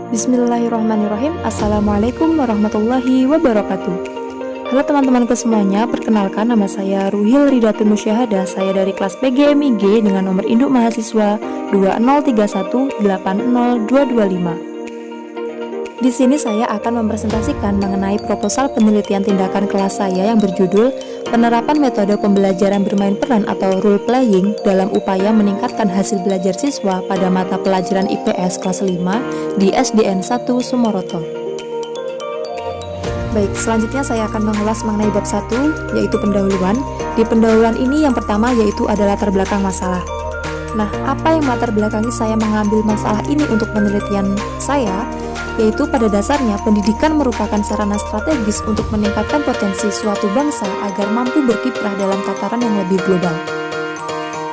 Bismillahirrahmanirrahim. Assalamualaikum warahmatullahi wabarakatuh. Halo teman-temanku semuanya, perkenalkan nama saya Ruhil Ridatun Musyahadah. Saya dari kelas PGMIG dengan nomor induk mahasiswa 203180225. Di sini saya akan mempresentasikan mengenai proposal penelitian tindakan kelas saya yang berjudul Penerapan Metode Pembelajaran Bermain Peran atau Role Playing dalam upaya meningkatkan hasil belajar siswa pada mata pelajaran IPS kelas 5 di SDN 1 Sumoroto. Baik, selanjutnya saya akan mengulas mengenai bab 1, yaitu pendahuluan. Di pendahuluan ini yang pertama yaitu adalah latar belakang masalah. Nah, apa yang melatar belakangi saya mengambil masalah ini untuk penelitian saya? Yaitu pada dasarnya pendidikan merupakan sarana strategis untuk meningkatkan potensi suatu bangsa agar mampu berkiprah dalam tataran yang lebih global.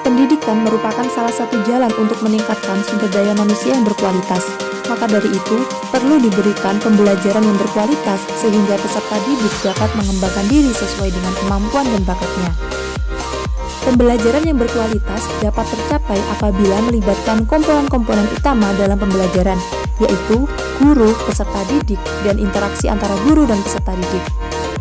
Pendidikan merupakan salah satu jalan untuk meningkatkan sumber daya manusia yang berkualitas. Maka dari itu, perlu diberikan pembelajaran yang berkualitas sehingga peserta didik dapat mengembangkan diri sesuai dengan kemampuan dan bakatnya. Pembelajaran yang berkualitas dapat tercapai apabila melibatkan komponen-komponen utama dalam pembelajaran, yaitu guru, peserta didik, dan interaksi antara guru dan peserta didik.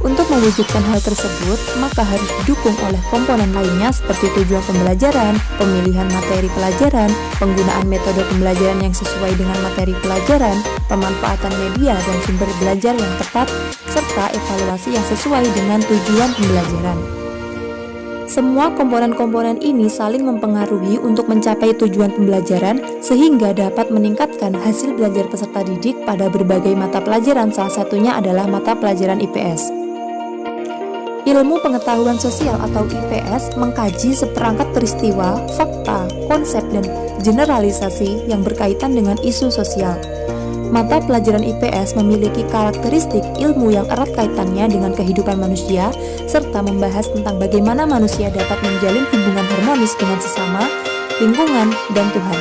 Untuk mewujudkan hal tersebut, maka harus didukung oleh komponen lainnya seperti tujuan pembelajaran, pemilihan materi pelajaran, penggunaan metode pembelajaran yang sesuai dengan materi pelajaran, pemanfaatan media dan sumber belajar yang tepat, serta evaluasi yang sesuai dengan tujuan pembelajaran. Semua komponen-komponen ini saling mempengaruhi untuk mencapai tujuan pembelajaran sehingga dapat meningkatkan hasil belajar peserta didik pada berbagai mata pelajaran, salah satunya adalah mata pelajaran IPS. Ilmu pengetahuan sosial atau IPS mengkaji seperangkat peristiwa, fakta, konsep, dan generalisasi yang berkaitan dengan isu sosial. Mata pelajaran IPS memiliki karakteristik ilmu yang erat kaitannya dengan kehidupan manusia, serta membahas tentang bagaimana manusia dapat menjalin hubungan harmonis dengan sesama, lingkungan, dan Tuhan.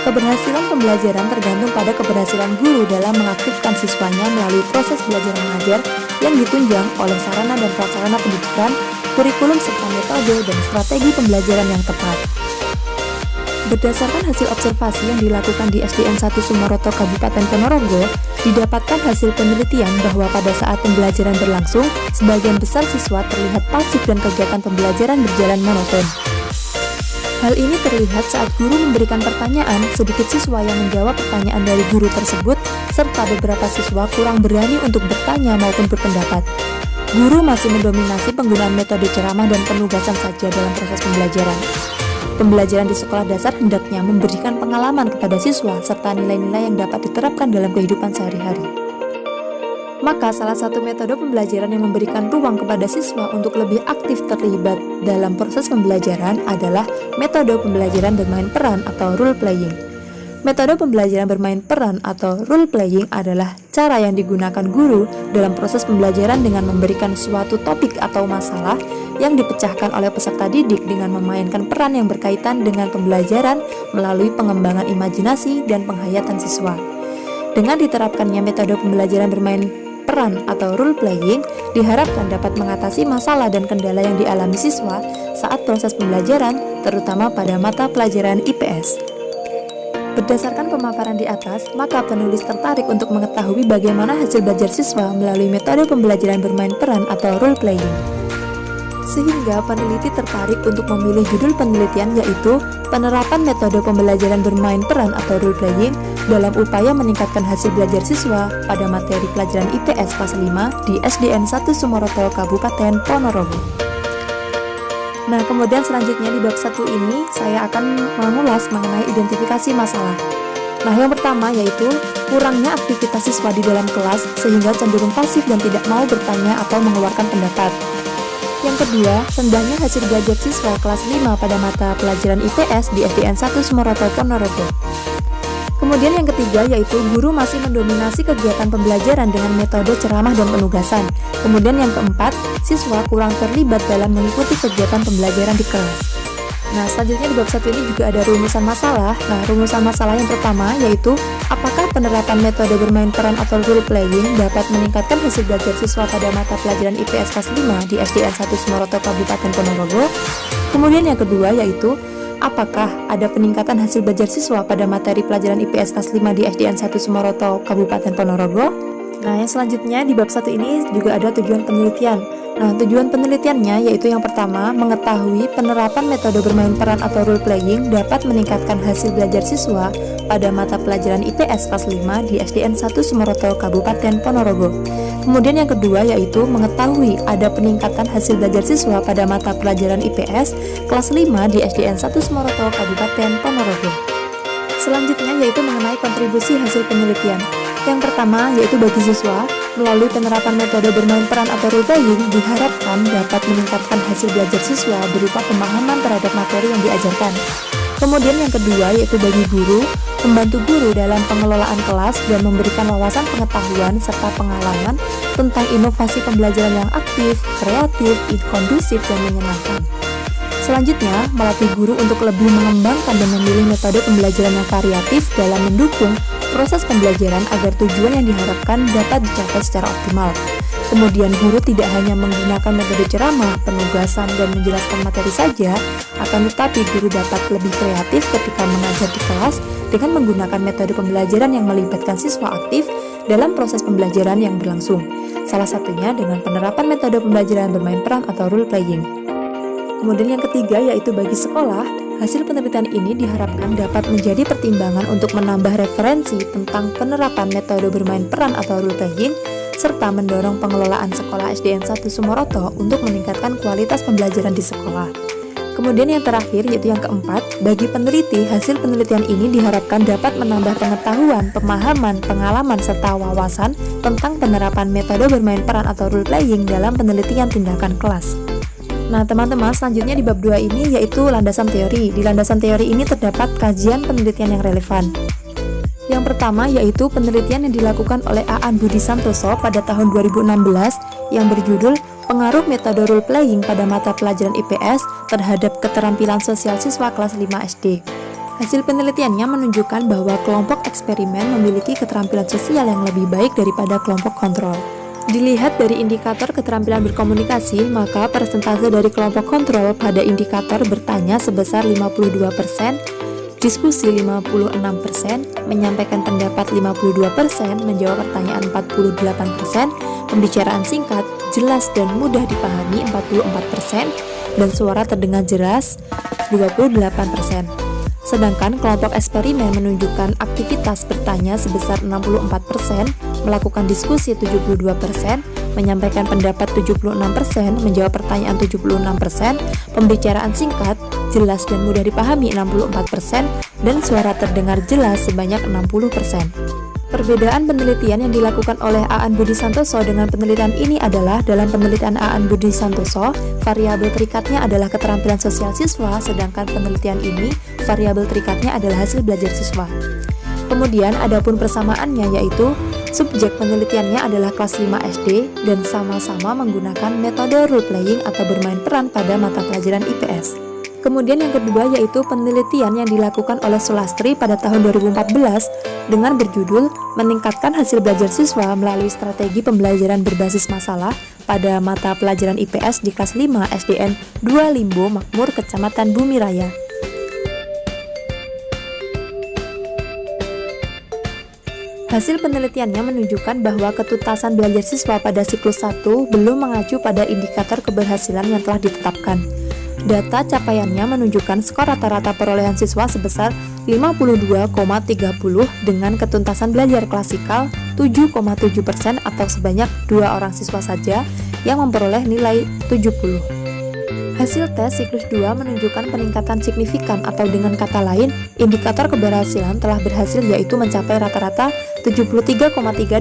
Keberhasilan pembelajaran tergantung pada keberhasilan guru dalam mengaktifkan siswanya melalui proses belajar mengajar yang ditunjang oleh sarana dan prasarana pendidikan, kurikulum serta metode dan strategi pembelajaran yang tepat. Berdasarkan hasil observasi yang dilakukan di SDN 1 Sumoroto Kabupaten Ponorogo, didapatkan hasil penelitian bahwa pada saat pembelajaran berlangsung, sebagian besar siswa terlihat pasif dan kegiatan pembelajaran berjalan monoton. Hal ini terlihat saat guru memberikan pertanyaan, sedikit siswa yang menjawab pertanyaan dari guru tersebut, serta beberapa siswa kurang berani untuk bertanya maupun berpendapat. Guru masih mendominasi penggunaan metode ceramah dan penugasan saja dalam proses pembelajaran. Pembelajaran di sekolah dasar hendaknya memberikan pengalaman kepada siswa serta nilai-nilai yang dapat diterapkan dalam kehidupan sehari-hari. Maka salah satu metode pembelajaran yang memberikan ruang kepada siswa untuk lebih aktif terlibat dalam proses pembelajaran adalah metode pembelajaran bermain peran atau role playing. Metode pembelajaran bermain peran atau role playing adalah cara yang digunakan guru dalam proses pembelajaran dengan memberikan suatu topik atau masalah yang dipecahkan oleh peserta didik dengan memainkan peran yang berkaitan dengan pembelajaran melalui pengembangan imajinasi dan penghayatan siswa. Dengan diterapkannya metode pembelajaran bermain peran atau role playing, diharapkan dapat mengatasi masalah dan kendala yang dialami siswa saat proses pembelajaran, terutama pada mata pelajaran IPS. Berdasarkan pemaparan di atas, maka penulis tertarik untuk mengetahui bagaimana hasil belajar siswa melalui metode pembelajaran bermain peran atau role playing. Sehingga peneliti tertarik untuk memilih judul penelitian yaitu Penerapan Metode Pembelajaran Bermain Peran atau Role Playing dalam upaya meningkatkan hasil belajar siswa pada materi pelajaran IPS kelas 5 di SDN 1 Sumoroto Kabupaten Ponorogo. Nah, kemudian selanjutnya di bab 1 ini saya akan mengulas mengenai identifikasi masalah. Nah, yang pertama yaitu kurangnya aktivitas siswa di dalam kelas sehingga cenderung pasif dan tidak mau bertanya atau mengeluarkan pendapat. Yang kedua, rendahnya hasil belajar siswa kelas 5 pada mata pelajaran IPS di SDN 1 Sumoroto Ponorogo. Kemudian yang ketiga yaitu guru masih mendominasi kegiatan pembelajaran dengan metode ceramah dan penugasan. Kemudian yang keempat, siswa kurang terlibat dalam mengikuti kegiatan pembelajaran di kelas. Nah, selanjutnya di bab 1 ini juga ada rumusan masalah. Nah, rumusan masalah yang pertama yaitu apakah penerapan metode bermain peran atau role playing dapat meningkatkan hasil belajar siswa pada mata pelajaran IPS kelas 5 di SDN 1 Sumoroto Kabupaten Ponorogo. Kemudian yang kedua yaitu apakah ada peningkatan hasil belajar siswa pada materi pelajaran IPS kelas 5 di SDN 1 Sumoroto, Kabupaten Ponorogo? Nah, yang selanjutnya di bab 1 ini juga ada tujuan penelitian. Nah, tujuan penelitiannya yaitu yang pertama, mengetahui penerapan metode bermain peran atau role playing dapat meningkatkan hasil belajar siswa pada mata pelajaran IPS kelas 5 di SDN 1 Sumoroto, Kabupaten Ponorogo. Kemudian yang kedua yaitu mengetahui ada peningkatan hasil belajar siswa pada mata pelajaran IPS kelas 5 di SDN 1 Sumoroto, Kabupaten Ponorogo. Selanjutnya yaitu mengenai kontribusi hasil penelitian. Yang pertama yaitu bagi siswa, melalui penerapan metode bermain peran atau role playing diharapkan dapat meningkatkan hasil belajar siswa berupa pemahaman terhadap materi yang diajarkan. Kemudian yang kedua yaitu bagi guru, membantu guru dalam pengelolaan kelas dan memberikan wawasan pengetahuan serta pengalaman tentang inovasi pembelajaran yang aktif, kreatif, kondusif, dan menyenangkan. Selanjutnya, melatih guru untuk lebih mengembangkan dan memilih metode pembelajaran yang variatif dalam mendukung proses pembelajaran agar tujuan yang diharapkan dapat dicapai secara optimal. Kemudian guru tidak hanya menggunakan metode ceramah, penugasan, dan menjelaskan materi saja, akan tetapi guru dapat lebih kreatif ketika mengajar di kelas dengan menggunakan metode pembelajaran yang melibatkan siswa aktif dalam proses pembelajaran yang berlangsung. Salah satunya dengan penerapan metode pembelajaran bermain peran atau role playing. Kemudian yang ketiga yaitu bagi sekolah, hasil penelitian ini diharapkan dapat menjadi pertimbangan untuk menambah referensi tentang penerapan metode bermain peran atau role playing, serta mendorong pengelolaan sekolah SDN 1 Sumoroto untuk meningkatkan kualitas pembelajaran di sekolah. Kemudian yang terakhir yaitu yang keempat, bagi peneliti, hasil penelitian ini diharapkan dapat menambah pengetahuan, pemahaman, pengalaman, serta wawasan tentang penerapan metode bermain peran atau role playing dalam penelitian tindakan kelas. Nah teman-teman, selanjutnya di bab 2 ini yaitu landasan teori. Di landasan teori ini terdapat kajian penelitian yang relevan. Yang pertama yaitu penelitian yang dilakukan oleh Aan Budi Santoso pada tahun 2016 yang berjudul Pengaruh Metode Role Playing pada Mata Pelajaran IPS terhadap Keterampilan Sosial Siswa kelas 5 SD. Hasil penelitiannya menunjukkan bahwa kelompok eksperimen memiliki keterampilan sosial yang lebih baik daripada kelompok kontrol. Dilihat dari indikator keterampilan berkomunikasi, maka persentase dari kelompok kontrol pada indikator bertanya sebesar 52%, diskusi 56%, menyampaikan pendapat 52%, menjawab pertanyaan 48%, pembicaraan singkat, jelas dan mudah dipahami 44%, dan suara terdengar jelas 28%. Sedangkan kelompok eksperimen menunjukkan aktivitas bertanya sebesar 64%, melakukan diskusi 72%, menyampaikan pendapat 76%, menjawab pertanyaan 76%, pembicaraan singkat, jelas dan mudah dipahami 64%, dan suara terdengar jelas sebanyak 60%. Perbedaan penelitian yang dilakukan oleh Aan Budi Santoso dengan penelitian ini adalah dalam penelitian Aan Budi Santoso, variabel terikatnya adalah keterampilan sosial siswa, sedangkan penelitian ini, variabel terikatnya adalah hasil belajar siswa. Kemudian adapun persamaannya yaitu subjek penelitiannya adalah kelas 5 SD dan sama-sama menggunakan metode role playing atau bermain peran pada mata pelajaran IPS. Kemudian yang kedua yaitu penelitian yang dilakukan oleh Sulastri pada tahun 2014 dengan berjudul Meningkatkan Hasil Belajar Siswa Melalui Strategi Pembelajaran Berbasis Masalah pada Mata Pelajaran IPS di kelas 5 SDN 2 Limbo Makmur, Kecamatan Bumi Raya. Hasil penelitiannya menunjukkan bahwa ketuntasan belajar siswa pada siklus 1 belum mengacu pada indikator keberhasilan yang telah ditetapkan. Data capaiannya menunjukkan skor rata-rata perolehan siswa sebesar 52,30 dengan ketuntasan belajar klasikal 7,7% atau sebanyak 2 orang siswa saja yang memperoleh nilai 70. Hasil tes siklus 2 menunjukkan peningkatan signifikan atau dengan kata lain, indikator keberhasilan telah berhasil yaitu mencapai rata-rata 73,3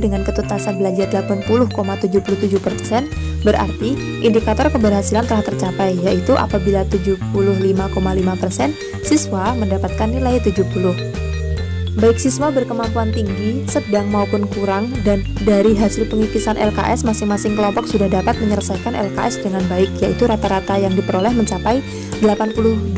dengan ketuntasan belajar 80,77%, berarti indikator keberhasilan telah tercapai yaitu apabila 75,5% siswa mendapatkan nilai 70. Baik siswa berkemampuan tinggi, sedang maupun kurang, dan dari hasil pengikisan LKS masing-masing kelompok sudah dapat menyelesaikan LKS dengan baik, yaitu rata-rata yang diperoleh mencapai 82,22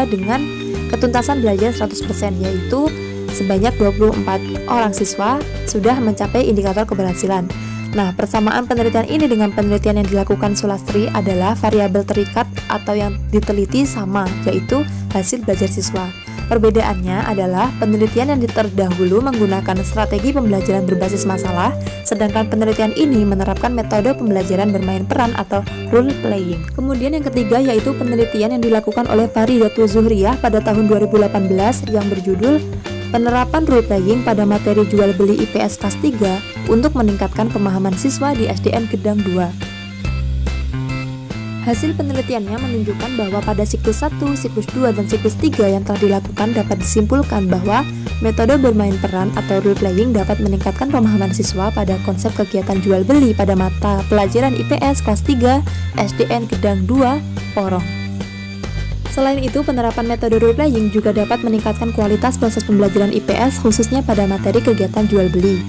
dengan ketuntasan belajar 100%, yaitu sebanyak 24 orang siswa sudah mencapai indikator keberhasilan. Nah, persamaan penelitian ini dengan penelitian yang dilakukan Sulastri adalah variabel terikat atau yang diteliti sama, yaitu hasil belajar siswa. Perbedaannya adalah penelitian yang terdahulu menggunakan strategi pembelajaran berbasis masalah, sedangkan penelitian ini menerapkan metode pembelajaran bermain peran atau role playing. Kemudian yang ketiga yaitu penelitian yang dilakukan oleh Faridatul Zuhriyah pada tahun 2018 yang berjudul Penerapan Role Playing pada Materi Jual Beli IPS Kelas 3 untuk meningkatkan pemahaman siswa di SDN Gedang 2. Hasil penelitiannya menunjukkan bahwa pada siklus 1, siklus 2, dan siklus 3 yang telah dilakukan dapat disimpulkan bahwa metode bermain peran atau role playing dapat meningkatkan pemahaman siswa pada konsep kegiatan jual beli pada mata pelajaran IPS kelas 3 SDN Gedang 2 Porong. Selain itu, penerapan metode role playing juga dapat meningkatkan kualitas proses pembelajaran IPS khususnya pada materi kegiatan jual beli.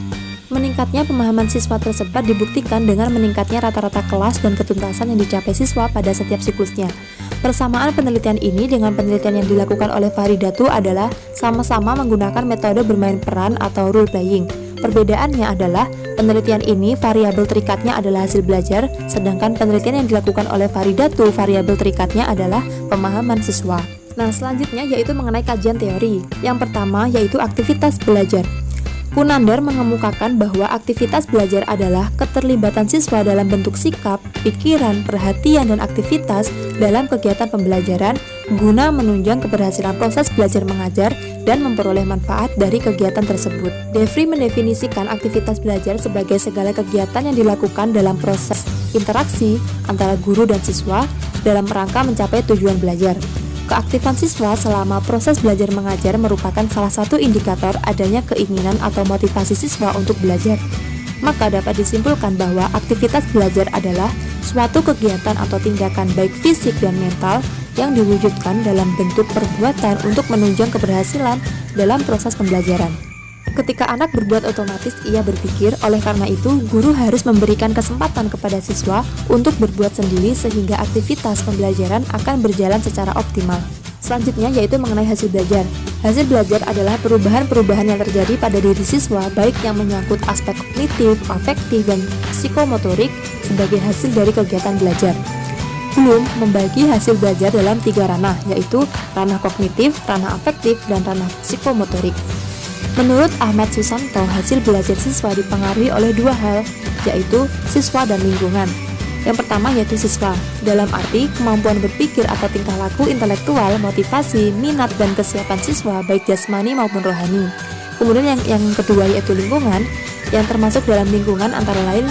Meningkatnya pemahaman siswa tersebut dibuktikan dengan meningkatnya rata-rata kelas dan ketuntasan yang dicapai siswa pada setiap siklusnya. Persamaan penelitian ini dengan penelitian yang dilakukan oleh Faridatu adalah sama-sama menggunakan metode bermain peran atau role playing. Perbedaannya adalah penelitian ini variabel terikatnya adalah hasil belajar, sedangkan penelitian yang dilakukan oleh Faridatu variabel terikatnya adalah pemahaman siswa. Nah, selanjutnya yaitu mengenai kajian teori. Yang pertama yaitu aktivitas belajar. Kunandar mengemukakan bahwa aktivitas belajar adalah keterlibatan siswa dalam bentuk sikap, pikiran, perhatian, dan aktivitas dalam kegiatan pembelajaran guna menunjang keberhasilan proses belajar mengajar dan memperoleh manfaat dari kegiatan tersebut. Devri mendefinisikan aktivitas belajar sebagai segala kegiatan yang dilakukan dalam proses interaksi antara guru dan siswa dalam rangka mencapai tujuan belajar. Keaktifan siswa selama proses belajar mengajar merupakan salah satu indikator adanya keinginan atau motivasi siswa untuk belajar. Maka dapat disimpulkan bahwa aktivitas belajar adalah suatu kegiatan atau tindakan baik fisik dan mental yang diwujudkan dalam bentuk perbuatan untuk menunjang keberhasilan dalam proses pembelajaran. Ketika anak berbuat otomatis ia berpikir, oleh karena itu guru harus memberikan kesempatan kepada siswa untuk berbuat sendiri sehingga aktivitas pembelajaran akan berjalan secara optimal. Selanjutnya yaitu mengenai hasil belajar. Hasil belajar adalah perubahan-perubahan yang terjadi pada diri siswa baik yang menyangkut aspek kognitif, afektif, dan psikomotorik sebagai hasil dari kegiatan belajar. Bloom membagi hasil belajar dalam 3 ranah, yaitu ranah kognitif, ranah afektif, dan ranah psikomotorik. Menurut Ahmad Susanto, hasil belajar siswa dipengaruhi oleh 2 hal, yaitu siswa dan lingkungan. Yang pertama yaitu siswa, dalam arti kemampuan berpikir atau tingkah laku intelektual, motivasi, minat, dan kesiapan siswa baik jasmani maupun rohani. Kemudian yang kedua yaitu lingkungan, yang termasuk dalam lingkungan antara lain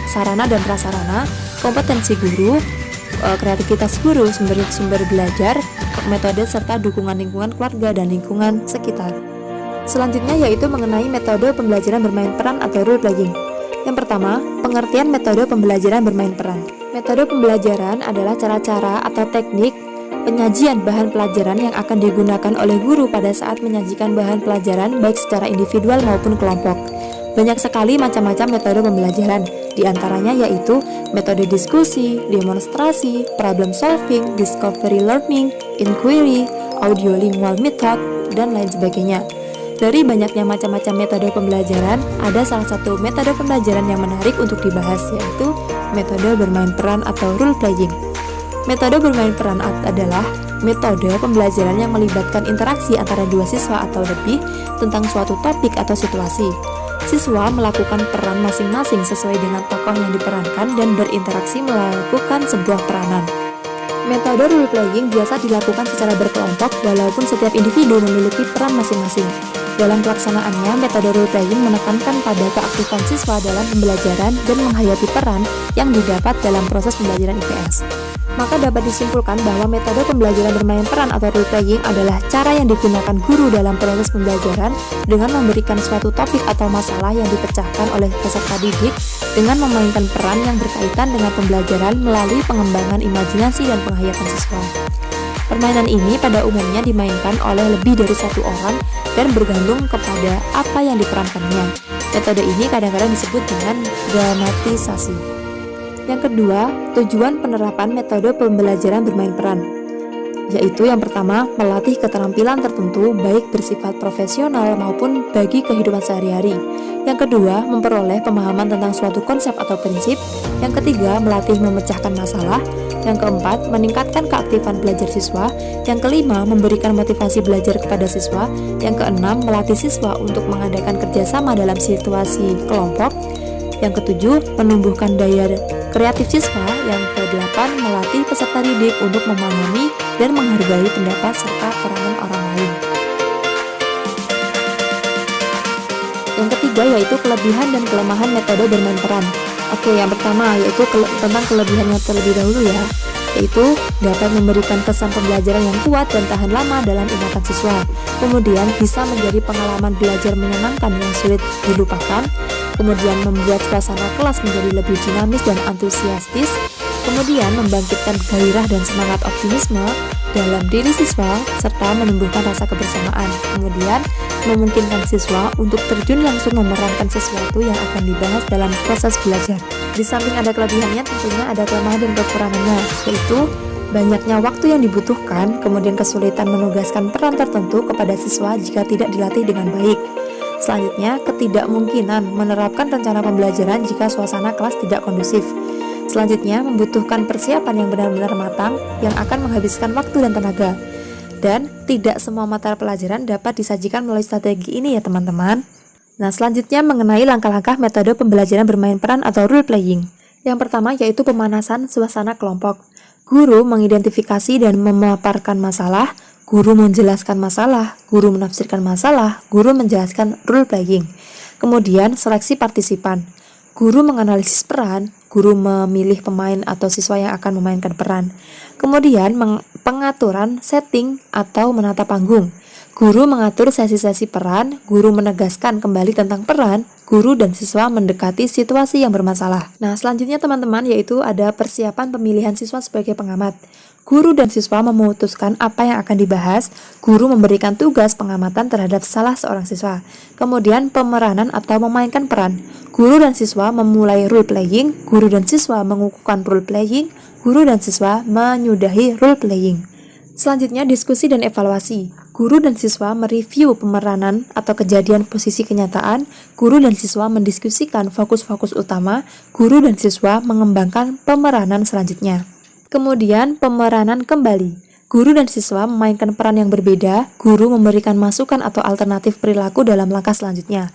sarana dan prasarana, kompetensi guru, kreativitas guru, sumber belajar, metode, serta dukungan lingkungan keluarga dan lingkungan sekitar. Selanjutnya yaitu mengenai metode pembelajaran bermain peran atau role playing. Yang pertama, pengertian metode pembelajaran bermain peran. Metode pembelajaran adalah cara-cara atau teknik penyajian bahan pelajaran yang akan digunakan oleh guru pada saat menyajikan bahan pelajaran baik secara individual maupun kelompok. Banyak sekali macam-macam metode pembelajaran, di antaranya yaitu metode diskusi, demonstrasi, problem solving, discovery learning, inquiry, audiolingual method, dan lain sebagainya. Dari banyaknya macam-macam metode pembelajaran, ada salah satu metode pembelajaran yang menarik untuk dibahas, yaitu metode bermain peran atau role playing. Metode bermain peran adalah metode pembelajaran yang melibatkan interaksi antara 2 siswa atau lebih tentang suatu topik atau situasi. Siswa melakukan peran masing-masing sesuai dengan tokoh yang diperankan dan berinteraksi melakukan sebuah peranan. Metode role playing biasa dilakukan secara berkelompok walaupun setiap individu memiliki peran masing-masing. Dalam pelaksanaannya, metode role playing menekankan pada keaktifan siswa dalam pembelajaran dan menghayati peran yang didapat dalam proses pembelajaran IPS. Maka dapat disimpulkan bahwa metode pembelajaran bermain peran atau role playing adalah cara yang digunakan guru dalam proses pembelajaran dengan memberikan suatu topik atau masalah yang dipecahkan oleh peserta didik dengan memainkan peran yang berkaitan dengan pembelajaran melalui pengembangan imajinasi dan penghayatan siswa. Permainan ini pada umumnya dimainkan oleh lebih dari 1 orang dan bergantung kepada apa yang diperankannya. Metode ini kadang-kadang disebut dengan dramatisasi. Yang kedua, tujuan penerapan metode pembelajaran bermain peran. yaitu yang pertama, melatih keterampilan tertentu baik bersifat profesional maupun bagi kehidupan sehari-hari. Yang kedua, memperoleh pemahaman tentang suatu konsep atau prinsip. Yang ketiga, melatih memecahkan masalah. Yang keempat, meningkatkan keaktifan belajar siswa. Yang kelima, memberikan motivasi belajar kepada siswa. Yang keenam, melatih siswa untuk mengadakan kerjasama dalam situasi kelompok. Yang ketujuh, menumbuhkan daya kreatif siswa. Yang kedelapan, melatih peserta didik untuk memahami dan menghargai pendapat serta peranan orang lain. Yang ketiga yaitu kelebihan dan kelemahan metode bermain peran. Oke, yang pertama yaitu tentang kelebihannya terlebih dahulu ya, yaitu dapat memberikan kesan pembelajaran yang kuat dan tahan lama dalam ingatan siswa. Kemudian bisa menjadi pengalaman belajar menyenangkan yang sulit dilupakan. Kemudian membuat suasana kelas menjadi lebih dinamis dan antusiastis. Kemudian membangkitkan gairah dan semangat optimisme dalam diri siswa serta menumbuhkan rasa kebersamaan. Kemudian memungkinkan siswa untuk terjun langsung memerankan sesuatu yang akan dibahas dalam proses belajar. Di samping ada kelebihannya, tentunya ada kelemahan dan kekurangannya, yaitu banyaknya waktu yang dibutuhkan, kemudian kesulitan menugaskan peran tertentu kepada siswa jika tidak dilatih dengan baik. Selanjutnya, ketidakmungkinan menerapkan rencana pembelajaran jika suasana kelas tidak kondusif. Selanjutnya, membutuhkan persiapan yang benar-benar matang yang akan menghabiskan waktu dan tenaga. Dan tidak semua mata pelajaran dapat disajikan melalui strategi ini ya teman-teman. Nah, selanjutnya mengenai langkah-langkah metode pembelajaran bermain peran atau role playing. Yang pertama yaitu pemanasan suasana kelompok. Guru mengidentifikasi dan memaparkan masalah, guru menjelaskan masalah, guru menafsirkan masalah, guru menjelaskan role playing. Kemudian seleksi partisipan. Guru menganalisis peran, guru memilih pemain atau siswa yang akan memainkan peran. Kemudian pengaturan setting atau menata panggung. Guru mengatur sesi-sesi peran, guru menegaskan kembali tentang peran, guru dan siswa mendekati situasi yang bermasalah. Nah, selanjutnya teman-teman yaitu ada persiapan pemilihan siswa sebagai pengamat. Guru dan siswa memutuskan apa yang akan dibahas, guru memberikan tugas pengamatan terhadap salah seorang siswa. Kemudian pemeranan atau memainkan peran. Guru dan siswa memulai role playing, guru dan siswa mengukuhkan role playing, guru dan siswa menyudahi role playing. Selanjutnya diskusi dan evaluasi. Guru dan siswa mereview pemeranan atau kejadian posisi kenyataan, guru dan siswa mendiskusikan fokus-fokus utama, guru dan siswa mengembangkan pemeranan selanjutnya. Kemudian pemeranan kembali. Guru dan siswa memainkan peran yang berbeda, guru memberikan masukan atau alternatif perilaku dalam langkah selanjutnya.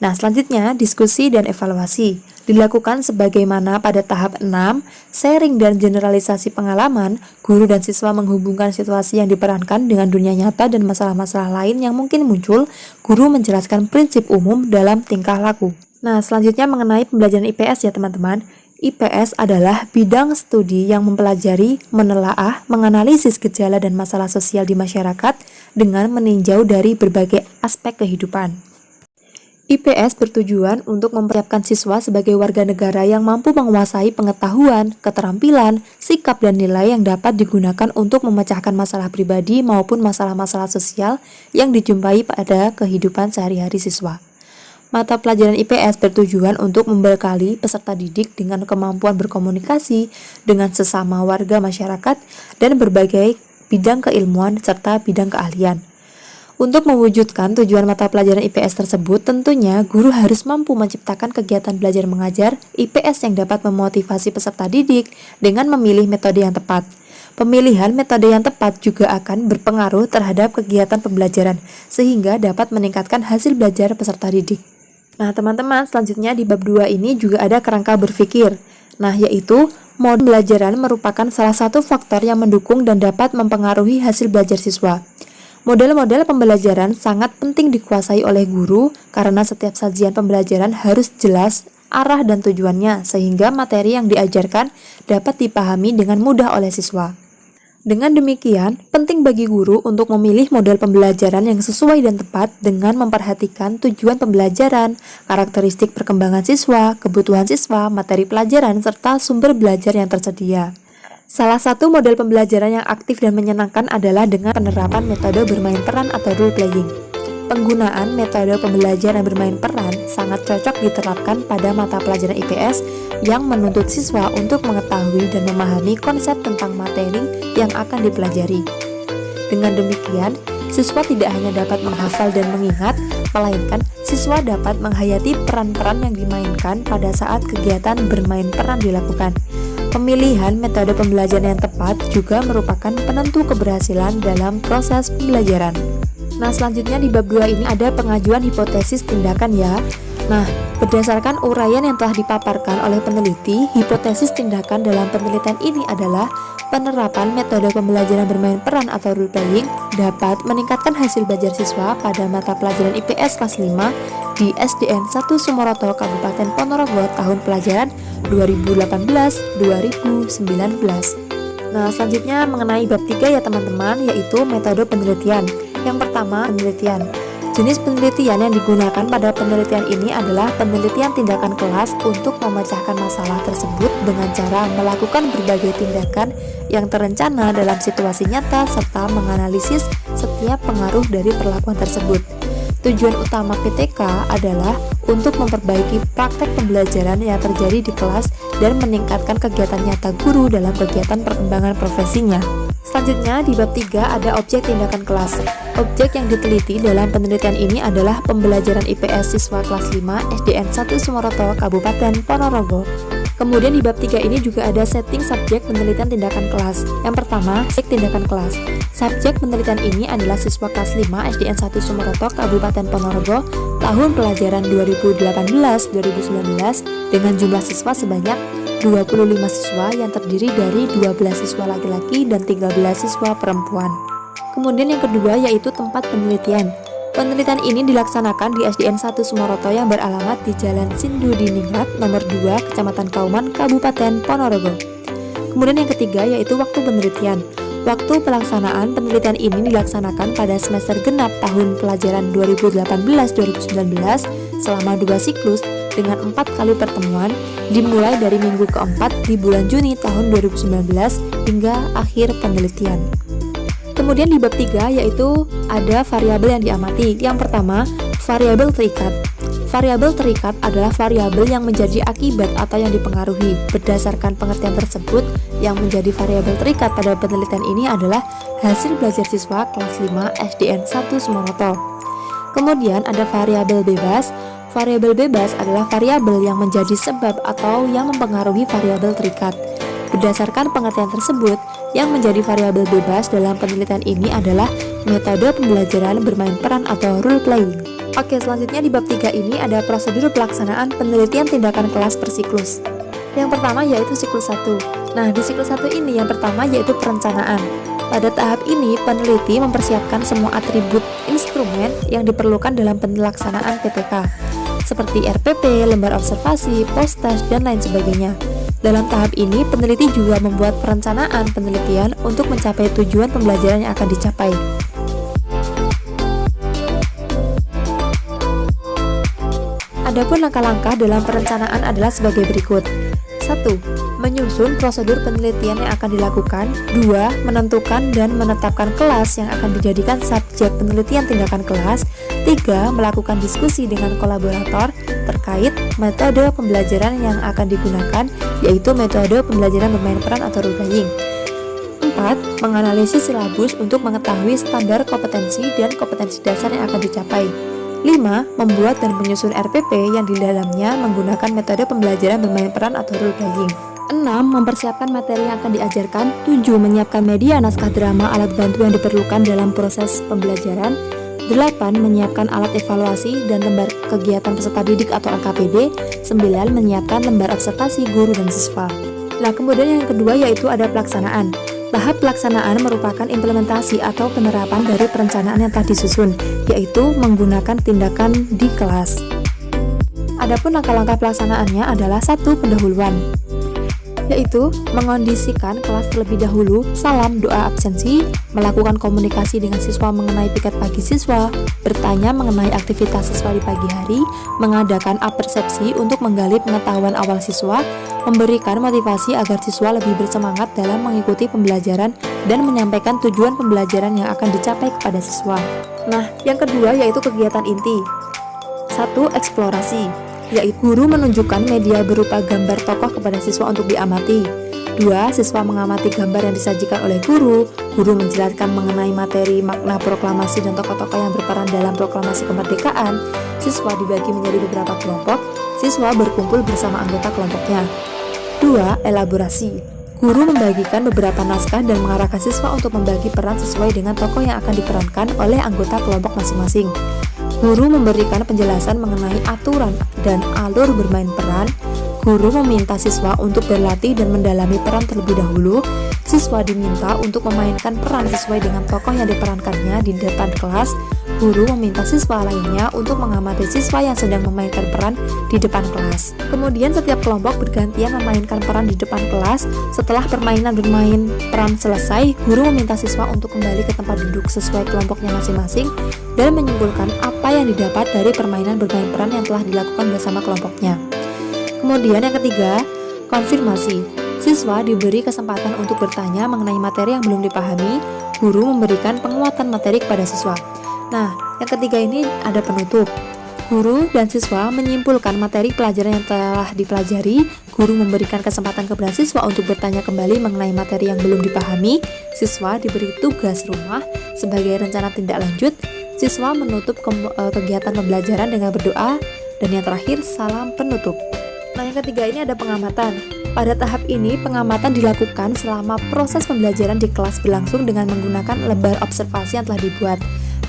Nah, selanjutnya diskusi dan evaluasi. Dilakukan sebagaimana pada tahap 6, sharing dan generalisasi pengalaman, guru dan siswa menghubungkan situasi yang diperankan dengan dunia nyata dan masalah-masalah lain yang mungkin muncul, guru menjelaskan prinsip umum dalam tingkah laku. Nah, selanjutnya mengenai pembelajaran IPS ya teman-teman. IPS adalah bidang studi yang mempelajari, menelaah, menganalisis gejala dan masalah sosial di masyarakat dengan meninjau dari berbagai aspek kehidupan. IPS bertujuan untuk mempersiapkan siswa sebagai warga negara yang mampu menguasai pengetahuan, keterampilan, sikap, dan nilai yang dapat digunakan untuk memecahkan masalah pribadi maupun masalah-masalah sosial yang dijumpai pada kehidupan sehari-hari siswa. Mata pelajaran IPS bertujuan untuk membekali peserta didik dengan kemampuan berkomunikasi dengan sesama warga masyarakat dan berbagai bidang keilmuan serta bidang keahlian. Untuk mewujudkan tujuan mata pelajaran IPS tersebut, tentunya guru harus mampu menciptakan kegiatan belajar mengajar IPS yang dapat memotivasi peserta didik dengan memilih metode yang tepat. Pemilihan metode yang tepat juga akan berpengaruh terhadap kegiatan pembelajaran, sehingga dapat meningkatkan hasil belajar peserta didik. Nah teman-teman, selanjutnya di bab 2 ini juga ada kerangka berpikir. Nah yaitu, mode pembelajaran merupakan salah satu faktor yang mendukung dan dapat mempengaruhi hasil belajar siswa. Model-model pembelajaran sangat penting dikuasai oleh guru karena setiap sajian pembelajaran harus jelas arah dan tujuannya sehingga materi yang diajarkan dapat dipahami dengan mudah oleh siswa. Dengan demikian, penting bagi guru untuk memilih model pembelajaran yang sesuai dan tepat dengan memperhatikan tujuan pembelajaran, karakteristik perkembangan siswa, kebutuhan siswa, materi pelajaran, serta sumber belajar yang tersedia. Salah satu model pembelajaran yang aktif dan menyenangkan adalah dengan penerapan metode bermain peran atau role playing. Penggunaan metode pembelajaran bermain peran sangat cocok diterapkan pada mata pelajaran IPS yang menuntut siswa untuk mengetahui dan memahami konsep tentang materi yang akan dipelajari. Dengan demikian, siswa tidak hanya dapat menghafal dan mengingat, melainkan siswa dapat menghayati peran-peran yang dimainkan pada saat kegiatan bermain peran dilakukan. Pemilihan metode pembelajaran yang tepat juga merupakan penentu keberhasilan dalam proses pembelajaran. Nah, selanjutnya di bab 2 ini ada pengajuan hipotesis tindakan ya. Nah, berdasarkan uraian yang telah dipaparkan oleh peneliti, hipotesis tindakan dalam penelitian ini adalah penerapan metode pembelajaran bermain peran atau role playing dapat meningkatkan hasil belajar siswa pada mata pelajaran IPS kelas 5 di SDN 1 Sumoroto, Kabupaten Ponorogo tahun pelajaran 2018-2019. Nah, selanjutnya mengenai bab 3 ya teman-teman, yaitu metode penelitian. Yang pertama, penelitian. Jenis penelitian yang digunakan pada penelitian ini adalah penelitian tindakan kelas untuk memecahkan masalah tersebut dengan cara melakukan berbagai tindakan yang terencana dalam situasi nyata serta menganalisis setiap pengaruh dari perlakuan tersebut. Tujuan utama PTK adalah untuk memperbaiki praktek pembelajaran yang terjadi di kelas dan meningkatkan kegiatan nyata guru dalam kegiatan perkembangan profesinya. Selanjutnya di bab 3 ada objek tindakan kelas. Objek yang diteliti dalam penelitian ini adalah pembelajaran IPS siswa kelas 5 SDN 1 Sumoroto, Kabupaten Ponorogo. Kemudian di bab 3 ini juga ada setting subjek penelitian tindakan kelas. Yang pertama, subjek tindakan kelas. Subjek penelitian ini adalah siswa kelas 5 SDN 1 Sumoroto, Kabupaten Ponorogo, tahun pelajaran 2018-2019 dengan jumlah siswa sebanyak 25 siswa yang terdiri dari 12 siswa laki-laki dan 13 siswa perempuan. Kemudian yang kedua yaitu tempat penelitian. Penelitian ini dilaksanakan di SDN 1 Sumoroto yang beralamat di Jalan Sindu Diningrat nomor 2, Kecamatan Kauman, Kabupaten Ponorogo. Kemudian yang ketiga yaitu waktu penelitian. Waktu pelaksanaan penelitian ini dilaksanakan pada semester genap tahun pelajaran 2018-2019 selama 2 siklus dengan 4 kali pertemuan dimulai dari minggu keempat di bulan Juni tahun 2019 hingga akhir penelitian. Kemudian di bab 3 yaitu ada variabel yang diamati. Yang pertama, variabel terikat. Variabel terikat adalah variabel yang menjadi akibat atau yang dipengaruhi. Berdasarkan pengertian tersebut, yang menjadi variabel terikat pada penelitian ini adalah hasil belajar siswa kelas 5 SDN 1 Sumoroto. Kemudian ada variabel bebas. Variabel bebas adalah variabel yang menjadi sebab atau yang mempengaruhi variabel terikat. Berdasarkan pengertian tersebut, yang menjadi variabel bebas dalam penelitian ini adalah metode pembelajaran bermain peran atau role playing. Oke, selanjutnya di bab 3 ini ada prosedur pelaksanaan penelitian tindakan kelas per siklus. Yang pertama yaitu siklus 1. Nah, di siklus 1 ini yang pertama yaitu perencanaan. Pada tahap ini, peneliti mempersiapkan semua atribut instrumen yang diperlukan dalam pelaksanaan PTK, seperti RPP, lembar observasi, post-test, dan lain sebagainya. Dalam tahap ini, peneliti juga membuat perencanaan penelitian untuk mencapai tujuan pembelajaran yang akan dicapai. Adapun langkah-langkah dalam perencanaan adalah sebagai berikut. 1. Menyusun prosedur penelitian yang akan dilakukan. 2. Menentukan dan menetapkan kelas yang akan dijadikan subjek penelitian tindakan kelas. 3. Melakukan diskusi dengan kolaborator terkait metode pembelajaran yang akan digunakan, yaitu metode pembelajaran bermain peran atau role playing. 4. Menganalisis silabus untuk mengetahui standar kompetensi dan kompetensi dasar yang akan dicapai. 5. Membuat dan menyusun RPP yang di dalamnya menggunakan metode pembelajaran bermain peran atau role playing. 6. Mempersiapkan materi yang akan diajarkan. 7. Menyiapkan media naskah drama alat bantu yang diperlukan dalam proses pembelajaran. 8. Menyiapkan alat evaluasi dan lembar kegiatan peserta didik atau LKPD. 9. Menyiapkan lembar observasi guru dan siswa. Nah, kemudian yang kedua yaitu ada pelaksanaan. Tahap pelaksanaan merupakan implementasi atau penerapan dari perencanaan yang telah disusun, yaitu menggunakan tindakan di kelas. Adapun langkah-langkah pelaksanaannya adalah 1. Pendahuluan, yaitu mengondisikan kelas terlebih dahulu, salam doa absensi, melakukan komunikasi dengan siswa mengenai piket pagi siswa, bertanya mengenai aktivitas siswa di pagi hari, mengadakan apersepsi untuk menggali pengetahuan awal siswa, memberikan motivasi agar siswa lebih bersemangat dalam mengikuti pembelajaran dan menyampaikan tujuan pembelajaran yang akan dicapai kepada siswa. Nah, yang kedua yaitu kegiatan inti. 1. Eksplorasi, yaitu guru menunjukkan media berupa gambar tokoh kepada siswa untuk diamati. 2. Siswa mengamati gambar yang disajikan oleh guru. Guru menjelaskan mengenai materi, makna proklamasi dan tokoh-tokoh yang berperan dalam proklamasi kemerdekaan. Siswa dibagi menjadi beberapa kelompok. Siswa berkumpul bersama anggota kelompoknya. 2. Elaborasi. Guru membagikan beberapa naskah dan mengarahkan siswa untuk membagi peran sesuai dengan tokoh yang akan diperankan oleh anggota kelompok masing-masing. Guru memberikan penjelasan mengenai aturan dan alur bermain peran. Guru meminta siswa untuk berlatih dan mendalami peran terlebih dahulu. Siswa diminta untuk memainkan peran sesuai dengan tokoh yang diperankannya di depan kelas. Guru meminta siswa lainnya untuk mengamati siswa yang sedang memainkan peran di depan kelas. Kemudian setiap kelompok bergantian memainkan peran di depan kelas. Setelah permainan bermain peran selesai, guru meminta siswa untuk kembali ke tempat duduk sesuai kelompoknya masing-masing dan menyimpulkan apa yang didapat dari permainan bermain peran yang telah dilakukan bersama kelompoknya. Kemudian yang ketiga, konfirmasi. Siswa diberi kesempatan untuk bertanya mengenai materi yang belum dipahami. Guru memberikan penguatan materi kepada siswa. Nah, yang ketiga ini ada penutup. Guru dan siswa menyimpulkan materi pelajaran yang telah dipelajari. Guru memberikan kesempatan kepada siswa untuk bertanya kembali mengenai materi yang belum dipahami. Siswa diberi tugas rumah sebagai rencana tindak lanjut. Siswa menutup kegiatan pembelajaran dengan berdoa. Dan yang terakhir, salam penutup. Nah, yang ketiga ini ada pengamatan. Pada tahap ini, pengamatan dilakukan selama proses pembelajaran di kelas berlangsung dengan menggunakan lembar observasi yang telah dibuat.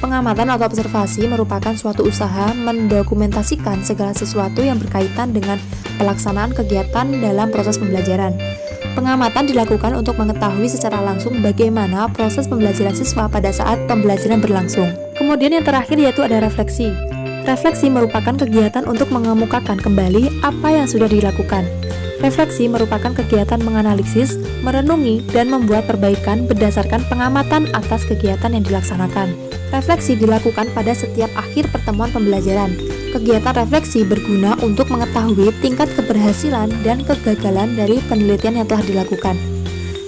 Pengamatan atau observasi merupakan suatu usaha mendokumentasikan segala sesuatu yang berkaitan dengan pelaksanaan kegiatan dalam proses pembelajaran. Pengamatan dilakukan untuk mengetahui secara langsung bagaimana proses pembelajaran siswa pada saat pembelajaran berlangsung. Kemudian yang terakhir yaitu ada refleksi. Refleksi merupakan kegiatan untuk mengemukakan kembali apa yang sudah dilakukan. Refleksi merupakan kegiatan menganalisis, merenungi, dan membuat perbaikan berdasarkan pengamatan atas kegiatan yang dilaksanakan. Refleksi dilakukan pada setiap akhir pertemuan pembelajaran. Kegiatan refleksi berguna untuk mengetahui tingkat keberhasilan dan kegagalan dari penelitian yang telah dilakukan.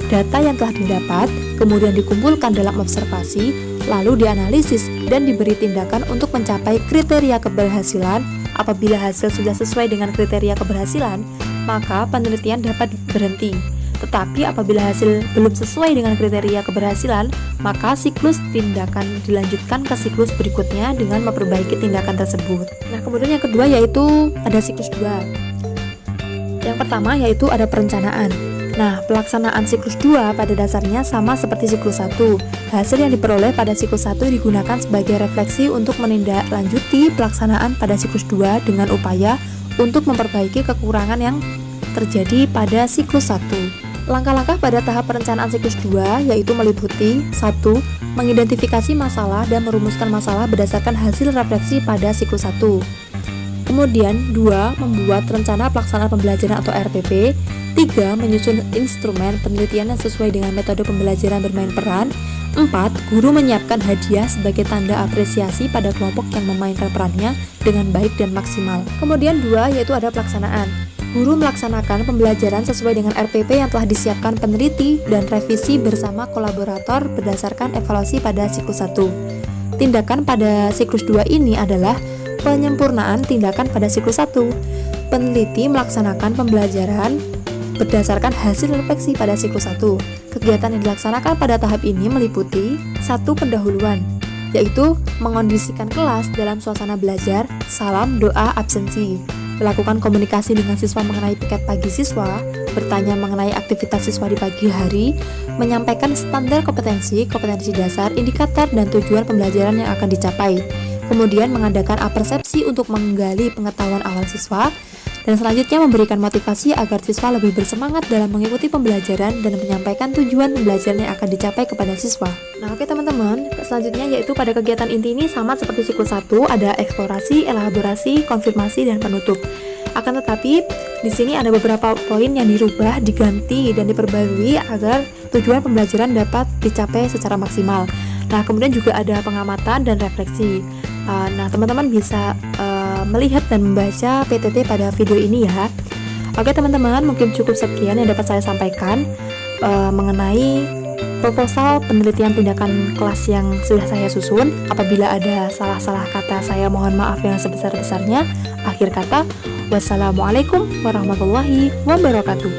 Data yang telah didapat kemudian dikumpulkan dalam observasi, lalu dianalisis dan diberi tindakan untuk mencapai kriteria keberhasilan. Apabila hasil sudah sesuai dengan kriteria keberhasilan, maka penelitian dapat berhenti. Tetapi apabila hasil belum sesuai dengan kriteria keberhasilan, maka siklus tindakan dilanjutkan ke siklus berikutnya dengan memperbaiki tindakan tersebut. Nah, kemudian yang kedua yaitu ada siklus 2. Yang pertama yaitu ada perencanaan. Nah, pelaksanaan siklus 2 pada dasarnya sama seperti siklus 1. Hasil yang diperoleh pada siklus 1 digunakan sebagai refleksi untuk menindaklanjuti pelaksanaan pada siklus 2 dengan upaya untuk memperbaiki kekurangan yang terjadi pada siklus 1. Langkah-langkah pada tahap perencanaan siklus 2 yaitu meliputi 1. Mengidentifikasi masalah dan merumuskan masalah berdasarkan hasil refleksi pada siklus 1. Kemudian 2. Membuat rencana pelaksanaan pembelajaran atau RPP. 3. Menyusun instrumen penelitian yang sesuai dengan metode pembelajaran bermain peran. 4. Guru menyiapkan hadiah sebagai tanda apresiasi pada kelompok yang memainkan perannya dengan baik dan maksimal. Kemudian 2 yaitu ada pelaksanaan. Guru melaksanakan pembelajaran sesuai dengan RPP yang telah disiapkan peneliti dan revisi bersama kolaborator berdasarkan evaluasi pada siklus 1. Tindakan pada siklus 2 ini adalah penyempurnaan tindakan pada siklus 1. Peneliti melaksanakan pembelajaran berdasarkan hasil refleksi pada siklus 1. Kegiatan yang dilaksanakan pada tahap ini meliputi 1. Pendahuluan, yaitu mengondisikan kelas dalam suasana belajar, salam doa absensi, melakukan komunikasi dengan siswa mengenai piket pagi siswa, bertanya mengenai aktivitas siswa di pagi hari, menyampaikan standar kompetensi dasar, indikator, dan tujuan pembelajaran yang akan dicapai, kemudian mengadakan apersepsi untuk menggali pengetahuan awal siswa, dan selanjutnya memberikan motivasi agar siswa lebih bersemangat dalam mengikuti pembelajaran dan menyampaikan tujuan pembelajaran yang akan dicapai kepada siswa. Nah, oke teman-teman, selanjutnya yaitu pada kegiatan inti ini sama seperti siklus 1, ada eksplorasi, elaborasi, konfirmasi, dan penutup. Akan tetapi, di sini ada beberapa poin yang dirubah, diganti, dan diperbarui agar tujuan pembelajaran dapat dicapai secara maksimal. Nah, kemudian juga ada pengamatan dan refleksi. Nah, teman-teman bisa melihat dan membaca PTT pada video ini ya. Oke teman-teman, mungkin cukup sekian yang dapat saya sampaikan mengenai proposal penelitian tindakan kelas yang sudah saya susun. Apabila ada salah-salah kata, saya mohon maaf yang sebesar-besarnya. Akhir kata, wassalamualaikum warahmatullahi wabarakatuh.